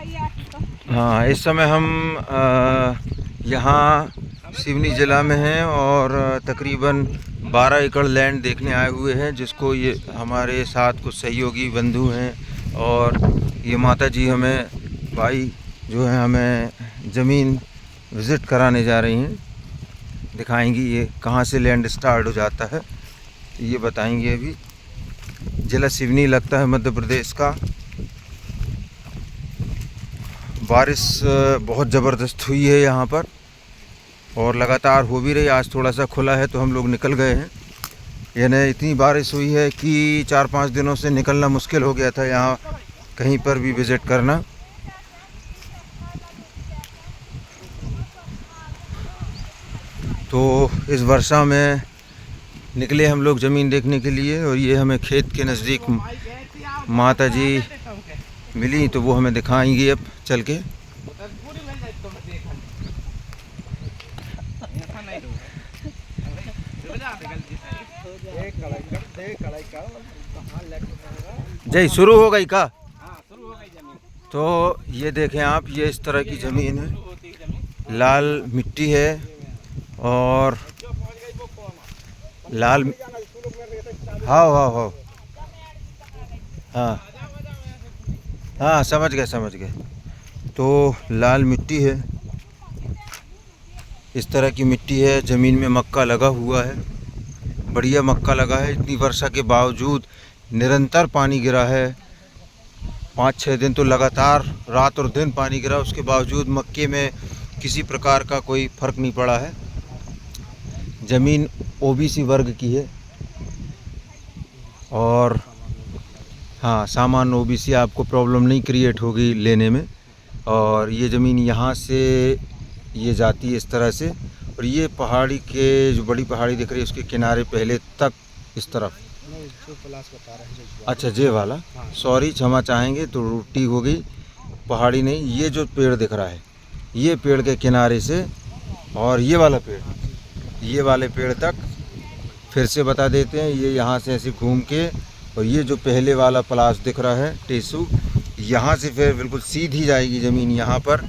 हाँ, इस समय हम यहाँ सिवनी ज़िला में हैं और तकरीबन 12 एकड़ लैंड देखने आए हुए हैं, जिसको ये हमारे साथ कुछ सहयोगी बंधु हैं और ये माता जी हमें भाई जो है हमें ज़मीन विज़िट कराने जा रही हैं। दिखाएंगी ये कहाँ से लैंड स्टार्ट हो जाता है, ये बताएंगे। अभी ज़िला सिवनी लगता है मध्य प्रदेश का। बारिश बहुत ज़बरदस्त हुई है यहाँ पर और लगातार हो भी रही। आज थोड़ा सा खुला है तो हम लोग निकल गए हैं। यानी इतनी बारिश हुई है कि 4-5 दिनों से निकलना मुश्किल हो गया था यहाँ कहीं पर भी विज़िट करना। तो इस वर्षा में निकले हम लोग ज़मीन देखने के लिए और ये हमें खेत के नज़दीक माता जी मिली तो वो हमें दिखाएंगी अब चल के। जय शुरू हो गई का? तो ये देखें आप, ये इस तरह की ज़मीन है, लाल मिट्टी है और लाल हाँ हाँ समझ गए। तो लाल मिट्टी है, इस तरह की मिट्टी है। ज़मीन में मक्का लगा हुआ है, बढ़िया मक्का लगा है। इतनी वर्षा के बावजूद निरंतर पानी गिरा है, 5-6 दिन तो लगातार रात और दिन पानी गिरा, उसके बावजूद मक्के में किसी प्रकार का कोई फ़र्क नहीं पड़ा है। ज़मीन ओबीसी वर्ग की है और हाँ, सामान्य ओबीसी आपको प्रॉब्लम नहीं क्रिएट होगी लेने में। और ये ज़मीन यहाँ से ये जाती है इस तरह से, और ये पहाड़ी के जो बड़ी पहाड़ी दिख रही है उसके किनारे पहले तक इस तरफ। जो प्लास बता रहे हैं अच्छा जे वाला, सॉरी क्षमा चाहेंगे, तो रोटी हो गई, पहाड़ी नहीं। ये जो पेड़ दिख रहा है ये पेड़ के किनारे से और ये वाला पेड़, ये वाले पेड़ तक फिर से बता देते हैं। ये यहाँ से ऐसे घूम के, और ये जो पहले वाला प्लास दिख रहा है टेसू, यहाँ से फिर बिल्कुल सीधी जाएगी ज़मीन यहाँ पर,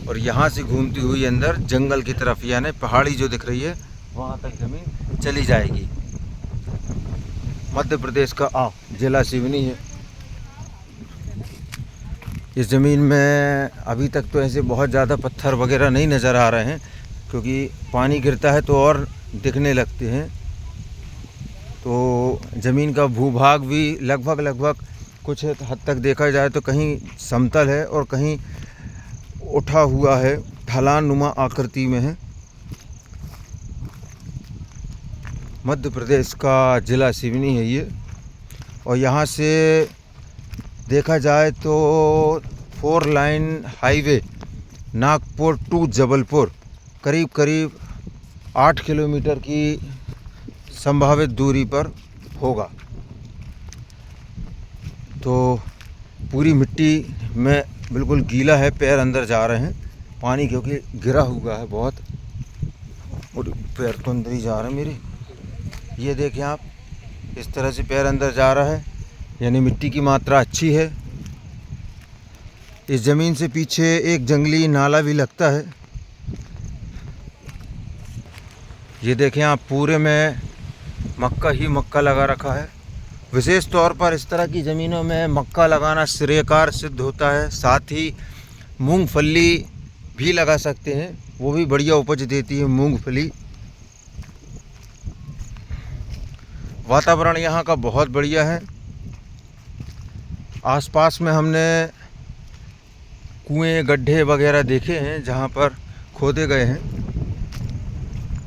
और यहाँ से घूमती हुई अंदर जंगल की तरफ, यानी पहाड़ी जो दिख रही है वहाँ तक ज़मीन चली जाएगी। मध्य प्रदेश का ज़िला सिवनी है। इस ज़मीन में अभी तक तो ऐसे बहुत ज़्यादा पत्थर वगैरह नहीं नज़र आ रहे हैं, क्योंकि पानी गिरता है तो और दिखने लगते हैं। तो ज़मीन का भूभाग भी लगभग कुछ हद तक देखा जाए तो कहीं समतल है और कहीं उठा हुआ है, ढलान नुमा आकृति में है। मध्य प्रदेश का ज़िला सिवनी है ये, और यहाँ से देखा जाए तो 4 line highway Nagpur to Jabalpur करीब 8 किलोमीटर की संभावित दूरी पर होगा। तो पूरी मिट्टी में बिल्कुल गीला है, पैर अंदर जा रहे हैं पानी, क्योंकि गिरा हुआ है बहुत, और पैर तो अंदर ही जा रहे हैं मेरे। ये देखें आप, इस तरह से पैर अंदर जा रहा है, यानी मिट्टी की मात्रा अच्छी है। इस ज़मीन से पीछे एक जंगली नाला भी लगता है। ये देखें आप, पूरे में मक्का ही मक्का लगा रखा है। विशेष तौर पर इस तरह की ज़मीनों में मक्का लगाना श्रेयकार सिद्ध होता है। साथ ही मूंगफली भी लगा सकते हैं, वो भी बढ़िया उपज देती है मूंगफली। वातावरण यहाँ का बहुत बढ़िया है। आसपास में हमने कुएं गड्ढे वगैरह देखे हैं जहाँ पर खोदे गए हैं,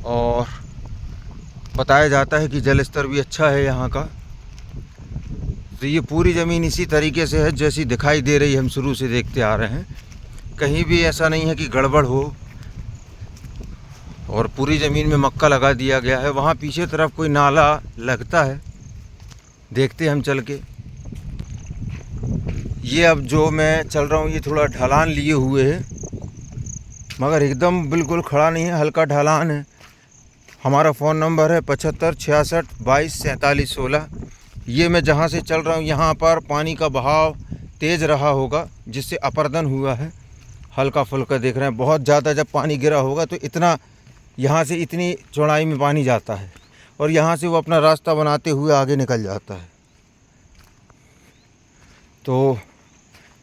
और बताया जाता है कि जल स्तर भी अच्छा है यहाँ का। तो ये पूरी ज़मीन इसी तरीके से है जैसी दिखाई दे रही है, हम शुरू से देखते आ रहे हैं। कहीं भी ऐसा नहीं है कि गड़बड़ हो, और पूरी ज़मीन में मक्का लगा दिया गया है। वहाँ पीछे तरफ कोई नाला लगता है, देखते हम चल के। ये अब जो मैं चल रहा हूँ ये थोड़ा ढलान लिए हुए है, मगर एकदम बिल्कुल खड़ा नहीं है, हल्का ढलान है। हमारा फ़ोन नंबर है 75 66 22 47 16। ये मैं जहाँ से चल रहा हूँ यहाँ पर पानी का बहाव तेज़ रहा होगा, जिससे अपरदन हुआ है। हल्का फुल्का देख रहे हैं। बहुत ज़्यादा जब पानी गिरा होगा तो इतना यहाँ से इतनी चौड़ाई में पानी जाता है और यहाँ से वो अपना रास्ता बनाते हुए आगे निकल जाता है। तो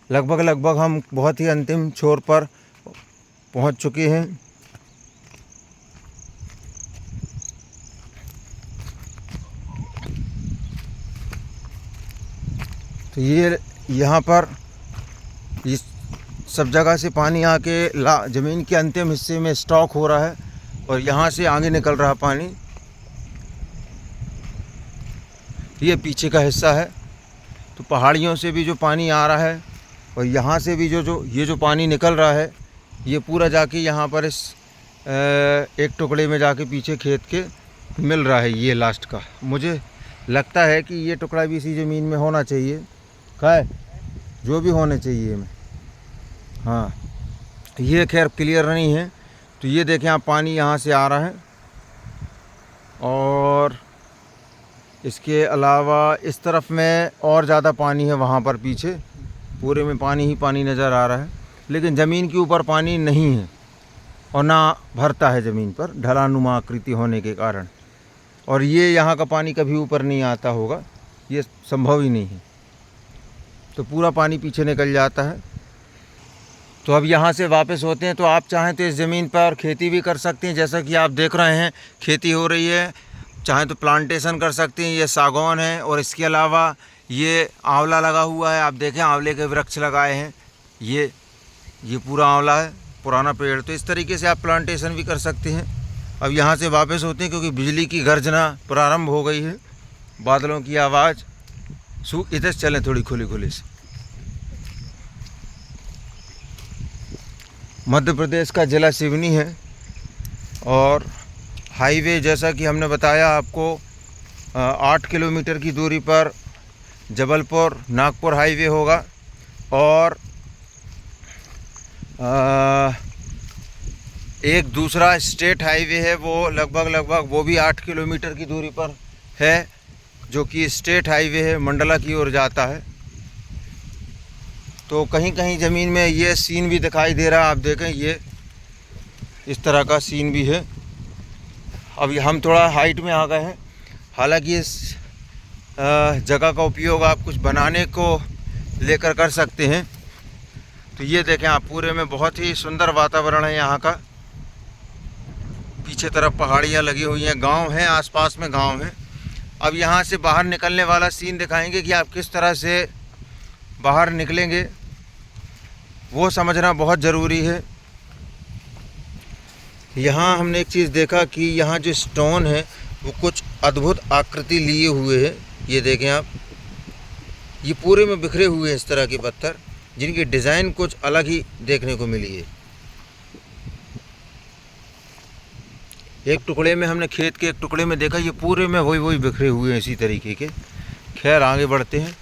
लगभग हम बहुत ही अंतिम छोर पर पहुँच चुके हैं। तो ये यहाँ पर इस सब जगह से पानी आके ज़मीन के अंतिम हिस्से में स्टॉक हो रहा है और यहाँ से आगे निकल रहा पानी। ये पीछे का हिस्सा है। तो पहाड़ियों से भी जो पानी आ रहा है और यहाँ से भी जो पानी निकल रहा है, ये पूरा जाके यहाँ पर इस एक टुकड़े में जाके पीछे खेत के मिल रहा है। ये लास्ट का मुझे लगता है कि ये टुकड़ा भी इसी ज़मीन में होना चाहिए। क्या जो भी होने चाहिए में, हाँ ये खैर क्लियर नहीं है। तो ये देखें आप, पानी यहाँ से आ रहा है और इसके अलावा इस तरफ में और ज़्यादा पानी है। वहाँ पर पीछे पूरे में पानी ही पानी नज़र आ रहा है, लेकिन ज़मीन के ऊपर पानी नहीं है और ना भरता है ज़मीन पर, ढलानुमा आकृति होने के कारण। और ये यहाँ का पानी कभी ऊपर नहीं आता होगा, ये संभव ही नहीं है। तो पूरा पानी पीछे निकल जाता है। तो अब यहाँ से वापस होते हैं। तो आप चाहें तो इस ज़मीन पर खेती भी कर सकते हैं, जैसा कि आप देख रहे हैं खेती हो रही है। चाहें तो प्लांटेशन कर सकते हैं। ये सागौन है और इसके अलावा ये आंवला लगा हुआ है। आप देखें आंवले के वृक्ष लगाए हैं। ये पूरा आंवला है, पुराना पेड़। तो इस तरीके से आप प्लांटेशन भी कर सकते हैं। अब यहाँ से वापस होते हैं क्योंकि बिजली की गर्जना प्रारंभ हो गई है, बादलों की आवाज़। इधर से चलें थोड़ी खुली से। मध्य प्रदेश का ज़िला सिवनी है और हाईवे, जैसा कि हमने बताया आपको, 8 किलोमीटर की दूरी पर जबलपुर नागपुर हाईवे होगा और एक दूसरा स्टेट हाईवे है, वो लगभग वो भी 8 किलोमीटर की दूरी पर है, जो कि स्टेट हाईवे है, मंडला की ओर जाता है। तो कहीं कहीं ज़मीन में ये सीन भी दिखाई दे रहा है। आप देखें ये इस तरह का सीन भी है। अभी हम थोड़ा हाइट में आ गए हैं। हालांकि इस जगह का उपयोग आप कुछ बनाने को लेकर कर सकते हैं। तो ये देखें आप, पूरे में बहुत ही सुंदर वातावरण है यहाँ का। पीछे तरफ पहाड़ियाँ लगी हुई हैं, गांव हैं, आसपास में गांव हैं। अब यहाँ से बाहर निकलने वाला सीन दिखाएंगे कि आप किस तरह से बाहर निकलेंगे, वो समझना बहुत ज़रूरी है। यहाँ हमने एक चीज़ देखा कि यहाँ जो स्टोन है वो कुछ अद्भुत आकृति लिए हुए है। ये देखें आप, ये पूरे में बिखरे हुए हैं इस तरह के पत्थर, जिनकी डिज़ाइन कुछ अलग ही देखने को मिली है। एक टुकड़े में हमने खेत के एक टुकड़े में देखा, ये पूरे में वही बिखरे हुए हैं इसी तरीके के। खैर आगे बढ़ते हैं।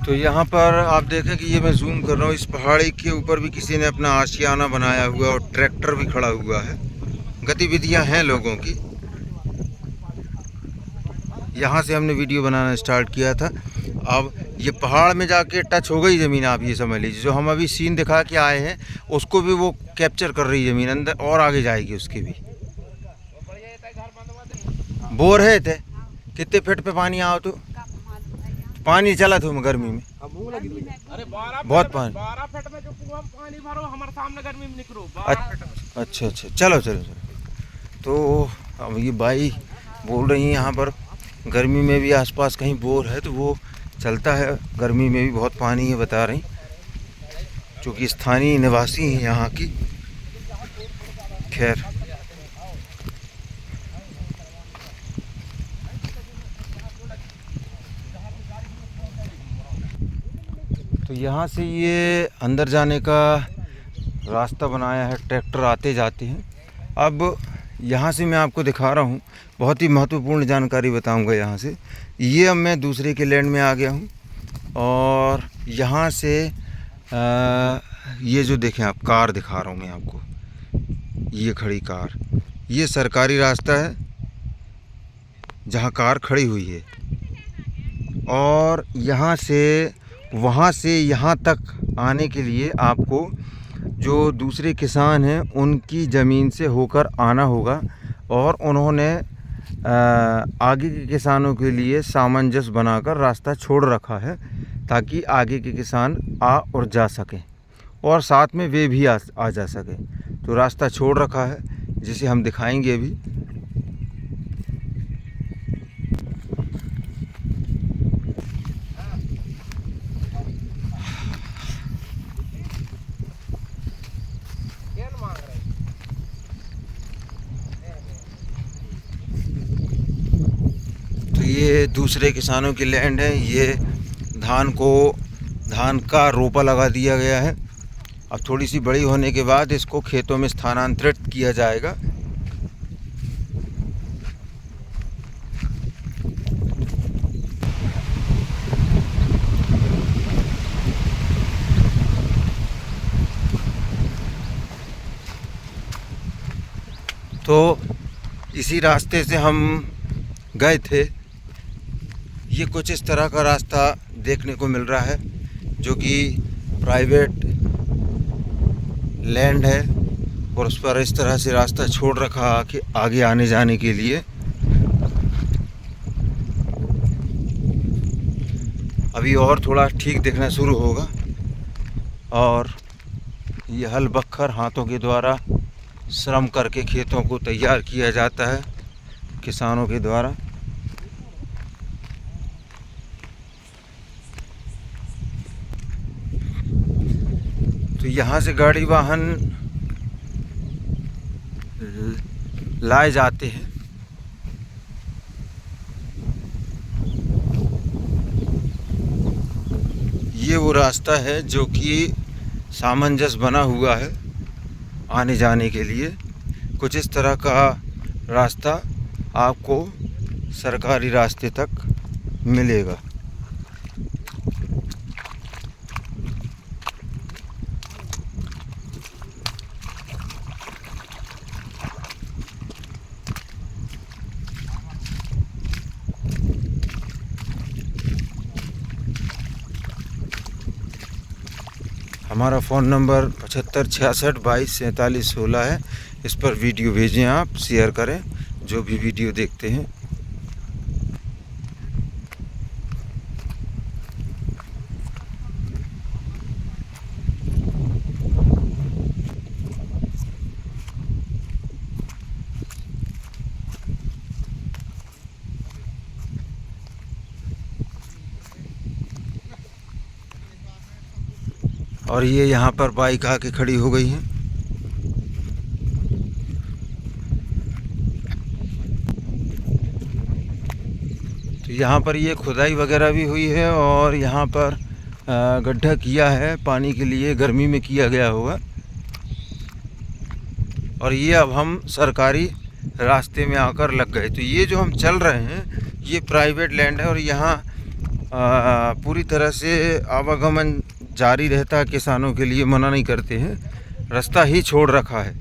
तो यहाँ पर आप देखें कि ये मैं जूम कर रहा हूँ, इस पहाड़ी के ऊपर भी किसी ने अपना आशियाना बनाया हुआ और ट्रैक्टर भी खड़ा हुआ है। गतिविधियाँ हैं लोगों की। यहाँ से हमने वीडियो बनाना स्टार्ट किया था। अब ये पहाड़ में जाके टच हो गई ज़मीन, आप ये समझ लीजिए। जो हम अभी सीन दिखा के आए हैं उसको भी वो कैप्चर कर रही ज़मीन, अंदर और आगे जाएगी उसके भी। बोर है थे कितने फीट पे पानी आओ तो पानी चला था गर्मी में, अरे बहुत पानी। 12 फीट में जो कुआं पानी भरो हमारे सामने गर्मी में निकलो। अच्छा चलो। तो अब ये भाई बोल रही हैं यहाँ पर गर्मी में भी आसपास कहीं बोर है तो वो चलता है, गर्मी में भी बहुत पानी है बता रही, क्योंकि स्थानीय निवासी हैं यहाँ की। खैर तो यहाँ से ये अंदर जाने का रास्ता बनाया है, ट्रैक्टर आते जाते हैं। अब यहाँ से मैं आपको दिखा रहा हूँ, बहुत ही महत्वपूर्ण जानकारी बताऊँगा यहाँ से। ये अब मैं दूसरे के लैंड में आ गया हूँ और यहाँ से ये जो देखें आप, कार दिखा रहा हूँ मैं आपको, ये खड़ी कार, ये सरकारी रास्ता है। जहाँ कार खड़ी हुई है, और यहाँ से वहाँ से यहाँ तक आने के लिए आपको जो दूसरे किसान हैं उनकी ज़मीन से होकर आना होगा। और उन्होंने आगे के किसानों के लिए सामंजस्य बनाकर रास्ता छोड़ रखा है ताकि आगे के किसान आ और जा सकें, और साथ में वे भी आ जा सकें। तो रास्ता छोड़ रखा है जिसे हम दिखाएंगे अभी। तो ये दूसरे किसानों की लैंड है। ये धान का रोपा लगा दिया गया है। अब थोड़ी सी बड़ी होने के बाद इसको खेतों में स्थानांतरित किया जाएगा। तो इसी रास्ते से हम गए थे। ये कुछ इस तरह का रास्ता देखने को मिल रहा है, जो कि प्राइवेट लैंड है, और उस पर इस तरह से रास्ता छोड़ रखा कि आगे आने जाने के लिए। अभी और थोड़ा ठीक दिखना शुरू होगा। और ये हल बख्तर हाथों के द्वारा श्रम करके खेतों को तैयार किया जाता है किसानों के द्वारा। तो यहाँ से गाड़ी वाहन लाए जाते हैं। ये वो रास्ता है जो कि सामंजस्य बना हुआ है आने जाने के लिए। कुछ इस तरह का रास्ता आपको सरकारी रास्ते तक मिलेगा। हमारा फ़ोन नंबर 75 66 22 47 16 है। इस पर वीडियो भेजें, आप शेयर करें जो भी वीडियो देखते हैं। और ये यहाँ पर बाइक आके खड़ी हो गई है। तो यहाँ पर ये खुदाई वगैरह भी हुई है, और यहाँ पर गड्ढा किया है पानी के लिए, गर्मी में किया गया होगा। और ये अब हम सरकारी रास्ते में आकर लग गए। तो ये जो हम चल रहे हैं ये प्राइवेट लैंड है, और यहाँ पूरी तरह से आवागमन जारी रहता है। किसानों के लिए मना नहीं करते हैं, रास्ता ही छोड़ रखा है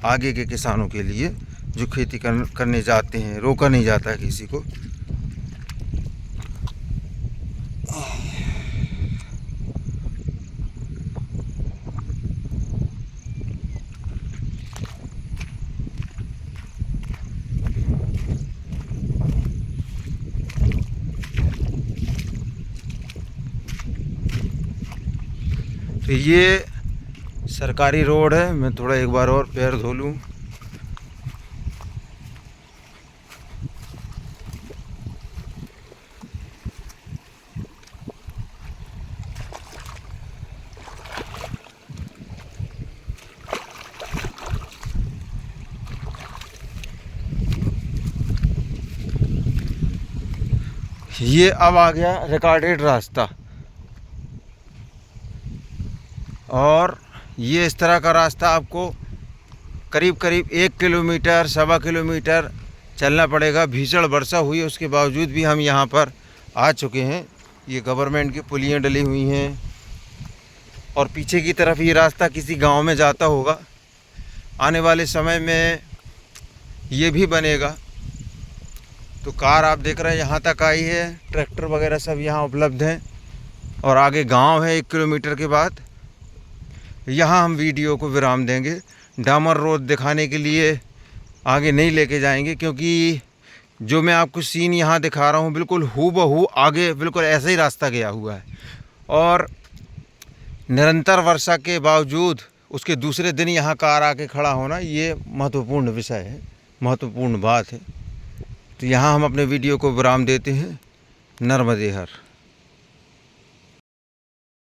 आगे के किसानों के लिए जो खेती करने जाते हैं। रोका नहीं जाता है किसी को। तो ये सरकारी रोड है। मैं थोड़ा एक बार और पैर धो लूँ। ये अब आ गया रिकॉर्डेड रास्ता, और ये इस तरह का रास्ता आपको करीब करीब 1 किलोमीटर 1.25 किलोमीटर चलना पड़ेगा। भीषण वर्षा हुई उसके बावजूद भी हम यहाँ पर आ चुके हैं। ये गवर्नमेंट की पुलियाँ डली हुई हैं, और पीछे की तरफ ये रास्ता किसी गांव में जाता होगा। आने वाले समय में ये भी बनेगा। तो कार आप देख रहे हैं यहाँ तक आई है, ट्रैक्टर वगैरह सब यहाँ उपलब्ध हैं और आगे गांव है 1 किलोमीटर के बाद। यहाँ हम वीडियो को विराम देंगे। डामर रोड दिखाने के लिए आगे नहीं लेके जाएंगे, क्योंकि जो मैं आपको सीन यहाँ दिखा रहा हूँ बिल्कुल हूबहू आगे बिल्कुल ऐसा ही रास्ता गया हुआ है। और निरंतर वर्षा के बावजूद उसके दूसरे दिन यहाँ कार आके खड़ा होना, ये महत्वपूर्ण विषय है, महत्वपूर्ण बात है। तो यहाँ हम अपने वीडियो को विराम देते हैं। नर्मदे हर।